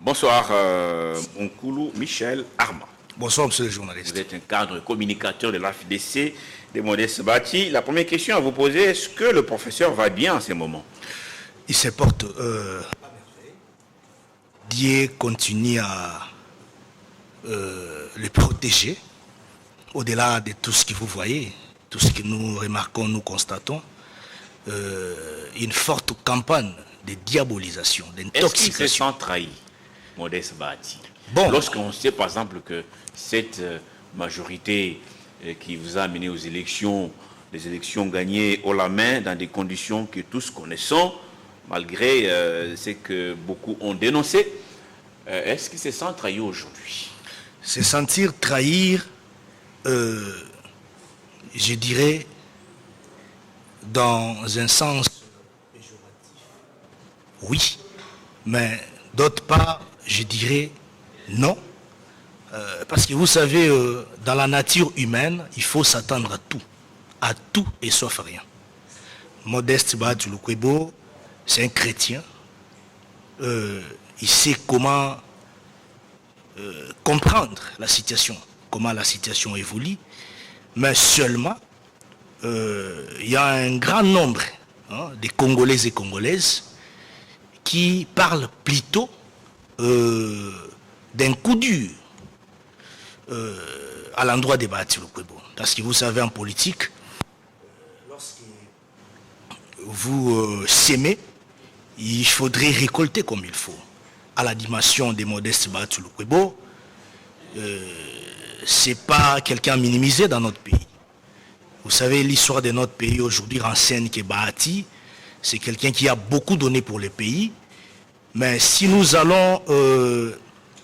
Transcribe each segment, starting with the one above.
Bonsoir, Nkoulou Michel Armand. Bonsoir, monsieur le journaliste. Vous êtes un cadre communicateur de l'AFDC de Modeste Bati. La première question à vous poser, est-ce que le professeur va bien en ce moment? Il se porte Dieu continue à le protéger, au-delà de tout ce que vous voyez, tout ce que nous remarquons, nous constatons, une forte campagne de diabolisation, d'intoxication. Est-ce qu'il se sent trahi, Modeste Bati? Bon. Lorsqu'on sait par exemple que cette majorité qui vous a amené aux élections, les élections gagnées haut la main dans des conditions que tous connaissons, malgré ce que beaucoup ont dénoncé, est-ce qu'il se sent trahi aujourd'hui? Se sentir trahir, je dirais, dans un sens oui, mais d'autre part, je dirais non. Parce que vous savez, dans la nature humaine, il faut s'attendre à tout et sauf rien. Modeste Bati Lukwebo, c'est un chrétien. Il sait comment comprendre la situation, comment la situation évolue, mais seulement, il y a un grand nombre de Congolais et Congolaises qui parlent plutôt d'un coup dur à l'endroit de Bati Lukwebo. Parce que vous savez, en politique, lorsque vous s'aimez, il faudrait récolter comme il faut. À la dimension de Modeste Bati Lukwebo, c'est pas quelqu'un minimisé dans notre pays. Vous savez, l'histoire de notre pays aujourd'hui renseigne que Bati, c'est quelqu'un qui a beaucoup donné pour le pays. Mais si nous allons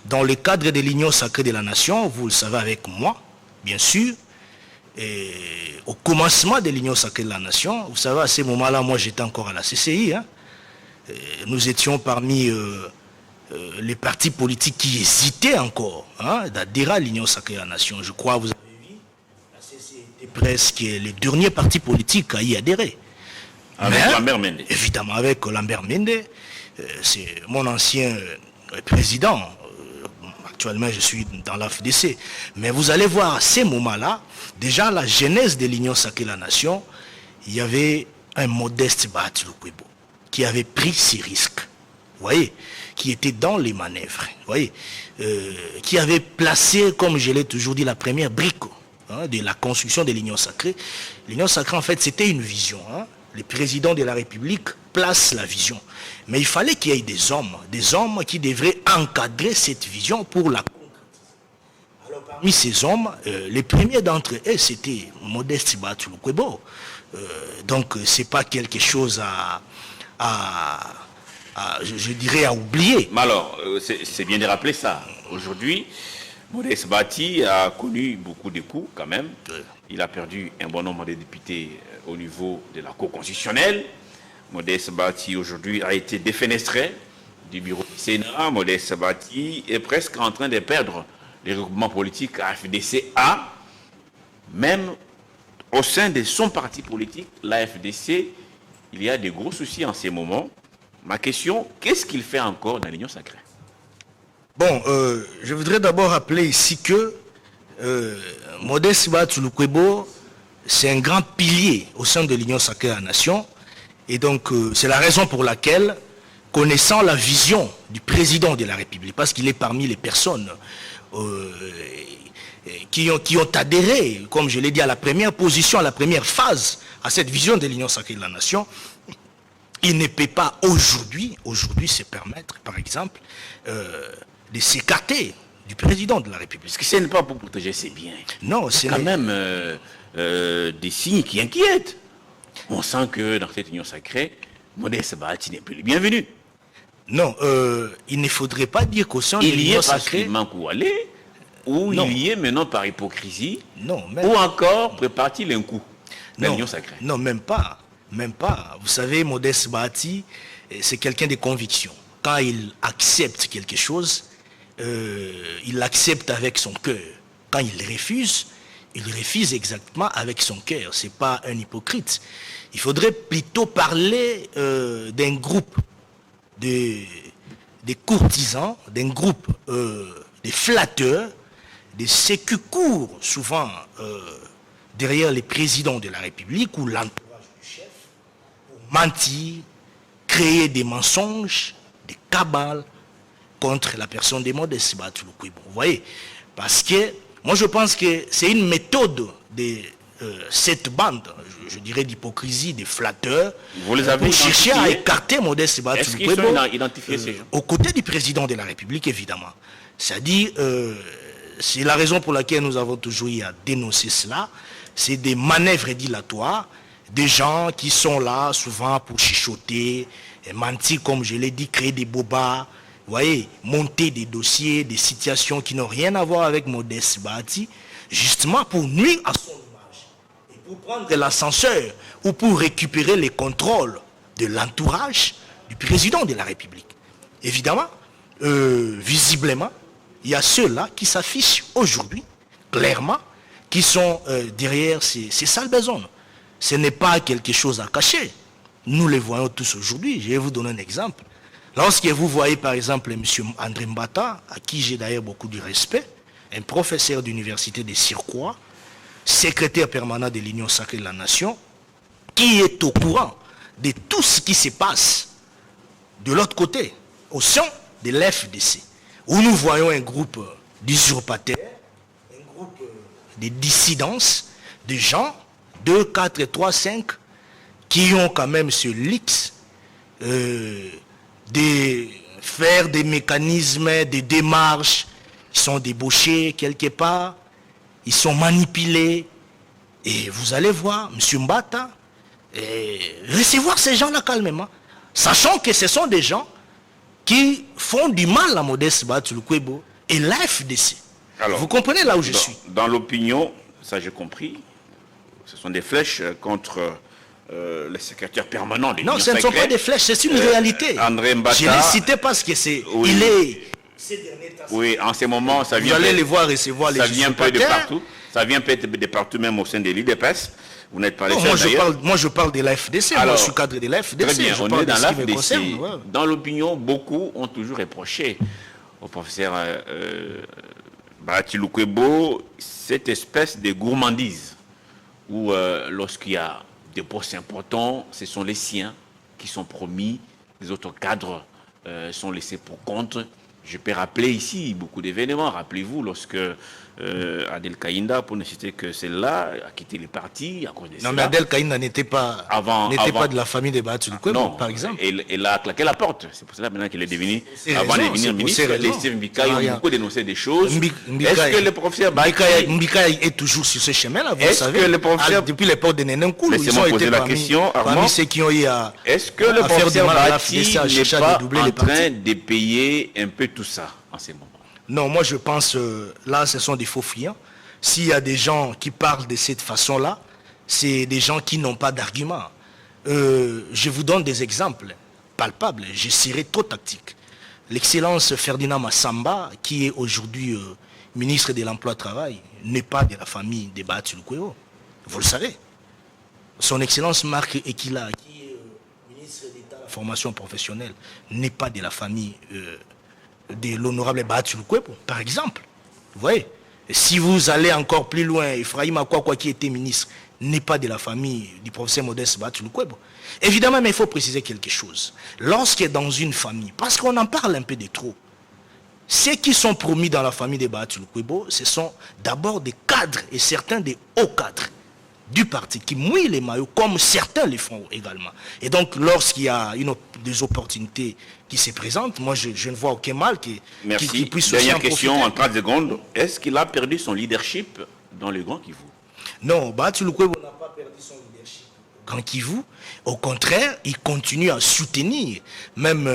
dans le cadre de l'Union sacrée de la nation, vous le savez avec moi, bien sûr, et au commencement de l'Union sacrée de la nation, vous savez, à ce moment-là, moi j'étais encore à la CCI, nous étions parmi les partis politiques qui hésitaient encore d'adhérer à l'Union sacrée de la nation. Je crois, vous avez vu, la CCI était presque le dernier parti politique à y adhérer. Avec Lambert Mende. Évidemment, avec Lambert Mende. C'est mon ancien président. Actuellement, je suis dans l'AFDC. Mais vous allez voir, à ces moments-là, déjà la genèse de l'Union sacrée de la nation, il y avait un Modeste Bati Lukwebo qui avait pris ces risques. Vous voyez, qui était dans les manœuvres. Vous voyez, qui avait placé, comme je l'ai toujours dit, la première brique de la construction de l'Union sacrée. L'Union sacrée, en fait, c'était une vision. Le président de la République place la vision. Mais il fallait qu'il y ait des hommes qui devraient encadrer cette vision pour la concrétiser. Alors parmi ces hommes, les premiers d'entre eux, c'était Modeste Bati Lukwebo. Donc c'est pas quelque chose je dirais, à oublier. Mais alors, c'est bien de rappeler ça. Aujourd'hui, Modeste Bati a connu beaucoup de coups quand même. Il a perdu un bon nombre de députés au niveau de la Cour constitutionnelle. Modeste Bati aujourd'hui a été défenestré du bureau du Sénat. Modeste Bati est presque en train de perdre les regroupements politiques AFDC-A. Même au sein de son parti politique, l'AFDC, il y a des gros soucis en ces moments. Ma question, qu'est-ce qu'il fait encore dans l'Union sacrée? Bon, je voudrais d'abord rappeler ici que Modeste Bati Lukwebo, c'est un grand pilier au sein de l'Union sacrée de la nation. Et donc, c'est la raison pour laquelle, connaissant la vision du président de la République, parce qu'il est parmi les personnes qui ont adhéré, comme je l'ai dit, à la première position, à la première phase, à cette vision de l'Union sacrée de la nation, il ne peut pas aujourd'hui se permettre, par exemple, de s'écarter du président de la République. Parce que ce n'est pas pour protéger ses biens. Non, c'est quand même des signes qui inquiètent. On sent que dans cette union sacrée, Modeste Bati n'est plus le bienvenu. Non, il ne faudrait pas dire qu'au sein de l'union sacrée, il manque où aller, ou il y est maintenant par hypocrisie, ou encore prépare-t-il un coup dans l'union sacrée. Non, même pas. Même pas. Vous savez, Modeste Bati, c'est quelqu'un de conviction. Quand il accepte quelque chose, il l'accepte avec son cœur. Quand il refuse exactement avec son cœur. Ce n'est pas un hypocrite. Il faudrait plutôt parler d'un groupe de des courtisans, d'un groupe des flatteurs, des sécu courent souvent derrière les présidents de la République ou l'entourage du chef pour mentir, créer des mensonges, des cabales contre la personne de Modeste Bahatouloukou. Vous voyez, parce que moi je pense que c'est une méthode de cette bande, je dirais d'hypocrisie, des flatteurs, vous les avez pour chercher à écarter Modeste Bahatouloukou aux côtés du président de la République, évidemment. C'est-à-dire, c'est la raison pour laquelle nous avons toujours eu à dénoncer cela. C'est des manœuvres dilatoires, des gens qui sont là souvent pour chuchoter, mentir, comme je l'ai dit, créer des bobards, vous voyez, monter des dossiers, des situations qui n'ont rien à voir avec Modeste Bahati, justement pour nuire à son image, et pour prendre l'ascenseur, ou pour récupérer les contrôles de l'entourage du président de la République. Évidemment, visiblement, il y a ceux-là qui s'affichent aujourd'hui, clairement, qui sont derrière ces sales besognes. Ce n'est pas quelque chose à cacher. Nous les voyons tous aujourd'hui. Je vais vous donner un exemple. Lorsque vous voyez par exemple M. André Mbata, à qui j'ai d'ailleurs beaucoup de respect, un professeur d'université de Sirkoua, secrétaire permanent de l'Union sacrée de la Nation, qui est au courant de tout ce qui se passe de l'autre côté, au sein de l'FDC, où nous voyons un groupe d'usurpateurs, un groupe de dissidences, de gens, 2, 4, 3, 5, qui ont quand même ce luxe de faire des mécanismes, des démarches, ils sont débauchés quelque part, ils sont manipulés, et vous allez voir, M. Mbata, recevoir ces gens-là calmement, sachant que ce sont des gens qui font du mal à Modeste Bahatouloukou et l'AFDC. Vous comprenez là où je suis? Dans l'opinion, ça j'ai compris, ce sont des flèches contre le secrétaire permanent des Non, ce ne sont pas des flèches, c'est une réalité. André Mbata, je ne les citais parce que c'est... Oui. Il est... Oui, en ce moment, ça vient... Vous allez les voir recevoir les ça vient un peu de usurpateurs. partout. Ça vient peut-être de partout, même au sein de l'IDPS. Vous n'êtes pas les seuls d'ailleurs. Moi, je parle de la FDC. Moi, je suis cadre de la FDC. Très bien, je on parle est dans de ce qui me la concerne, FDC. ouais. Dans l'opinion, beaucoup ont toujours reproché au professeur Bahatouloukou cette espèce de gourmandise où lorsqu'il y a des postes importants, ce sont les siens qui sont promis, les autres cadres sont laissés pour compte. Je peux rappeler ici beaucoup d'événements. Rappelez-vous, lorsque Adel Kaïnda, pour ne citer que celle-là, a quitté le parti à cause de ça. Non, mais Adel Kaïnda n'était pas de la famille de Bahatouloukou, par exemple. Elle a claqué la porte. C'est pour cela maintenant qu'elle est devenue, avant de devenir ministre, les Steve Mbikaï ont beaucoup dénoncé des choses. Est-ce que le professeur Mbikaï est toujours sur ce chemin-là, vous savez, depuis l'époque de Nenenkoulou, ils ont été parmi ceux qui ont eu à est-ce que le professeur Bahati n'est pas en train les de payer un peu tout ça en ce moment? Non, moi je pense, là ce sont des faux friands. S'il y a des gens qui parlent de cette façon-là, c'est des gens qui n'ont pas d'arguments. Je vous donne des exemples palpables, je serai trop tactique. L'excellence Ferdinand Massamba, qui est aujourd'hui ministre de l'Emploi-Travail, n'est pas de la famille de Bahatouloukou. Vous le savez. Son excellence Marc Ekila, qui est ministre d'État de la formation professionnelle, n'est pas de la famille de l'honorable Bahatouloukou, par exemple. Vous voyez, si vous allez encore plus loin, Ephraim Akwakwa, qui était ministre, n'est pas de la famille du professeur Modeste Bahatouloukou. Évidemment, mais il faut préciser quelque chose. Lorsque dans une famille, parce qu'on en parle un peu de trop, ceux qui sont promis dans la famille de Bahatouloukou, ce sont d'abord des cadres et certains des hauts cadres du parti qui mouillent les maillots, comme certains les font également. Et donc, lorsqu'il y a des opportunités qui se présentent, moi, je ne vois aucun mal qui puisse Dernière aussi en question profiter. en 30 secondes. Est-ce qu'il a perdu son leadership dans le Grand Kivu? Non, Bahatouloukou n'a pas perdu son leadership au Grand Kivu. Au contraire, il continue à soutenir même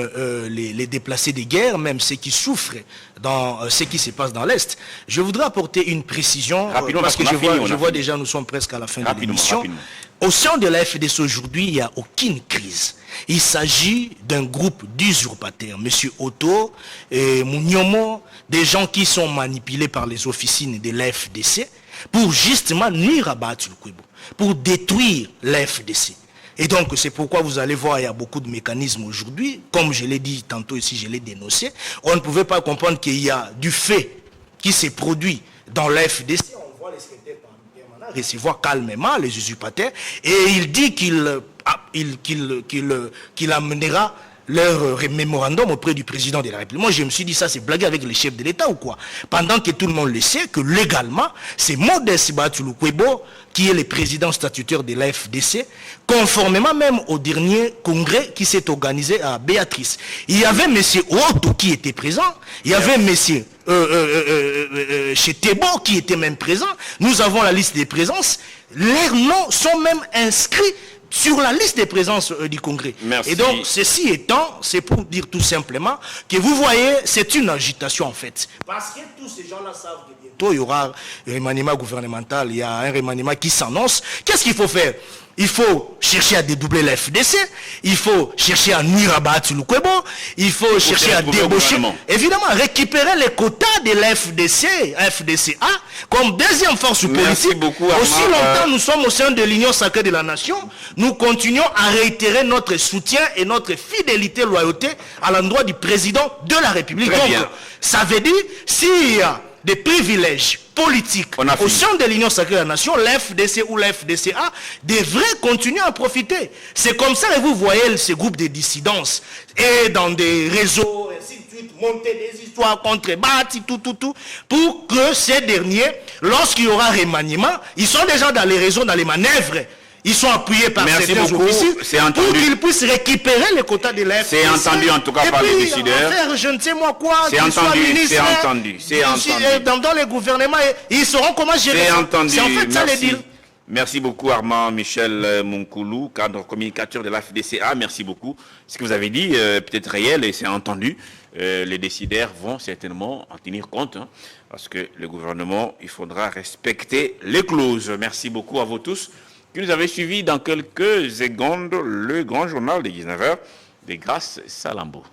les déplacés de guerre, même ceux qui souffrent dans ce qui se passe dans l'Est. Je voudrais apporter une précision, parce que je vois déjà, nous sommes presque à la fin de l'émission. Au sein de la FDC aujourd'hui, il n'y a aucune crise. Il s'agit d'un groupe d'usurpateurs, M. Otto, Mouniomo, des gens qui sont manipulés par les officines de la FDC pour justement nuire à Bahatouloukou, pour détruire la FDC. Et donc, c'est pourquoi vous allez voir, il y a beaucoup de mécanismes aujourd'hui. Comme je l'ai dit tantôt ici, je l'ai dénoncé. On ne pouvait pas comprendre qu'il y a du fait qui s'est produit dans la FDC. On voit les secrétaires permanents recevoir calmement les usurpateurs. Et il dit qu'il amènera leur mémorandum auprès du président de la République. Moi, je me suis dit, ça, c'est blaguer avec les chefs de l'État ou quoi? Pendant que tout le monde le sait, que légalement, c'est Modeste Bahatsi Lukwebo qui est le président statutaire de la FDC, conformément même au dernier congrès qui s'est organisé à Béatrice. Il y avait M. Otto qui était présent, il y avait M. chez Thébo qui était même présent. Nous avons la liste des présences. Leurs noms sont même inscrits sur la liste des présences du Congrès. Merci. Et donc, ceci étant, c'est pour dire tout simplement que vous voyez, c'est une agitation en fait. Parce que tous ces gens-là savent que bientôt, il y aura un remaniement gouvernemental, il y a un remaniement qui s'annonce. Qu'est-ce qu'il faut faire? Il faut chercher à dédoubler la FDC, il faut chercher à nuire à Bahatsi Lukwebo, il faut chercher à débaucher, évidemment, récupérer les quotas de la FDCA, comme deuxième force politique. Aussi longtemps nous sommes au sein de l'Union sacrée de la nation, nous continuons à réitérer notre soutien et notre fidélité, loyauté à l'endroit du président de la République. Donc, ça veut dire, s'il y a des privilèges politiques au sein de l'Union sacrée de la nation, l'FDC ou l'FDCA devrait continuer à profiter. C'est comme ça que vous voyez ces groupes de dissidence et dans des réseaux, ainsi de suite, monter des histoires contre Bahatsi, tout, pour que ces derniers, lorsqu'il y aura remaniement, ils sont déjà dans les réseaux, dans les manœuvres. Ils sont appuyés par certains officiers pour qu'ils puissent récupérer les quotas de la FDC. C'est entendu en tout cas par les décideurs. Faire je ne sais moi quoi, c'est entendu, c'est entendu. Dans les gouvernements, ils sauront comment gérer ça. C'est en fait ça les deals. Merci beaucoup Armand Michel Munkoulou, cadre communicateur de la FDCA. Merci beaucoup. Ce que vous avez dit, peut-être réel et c'est entendu. Les décideurs vont certainement en tenir compte. Parce que le gouvernement, il faudra respecter les clauses. Merci beaucoup à vous tous qui nous avez suivis. Dans quelques secondes, le grand journal de 19h de Grâce Salambo.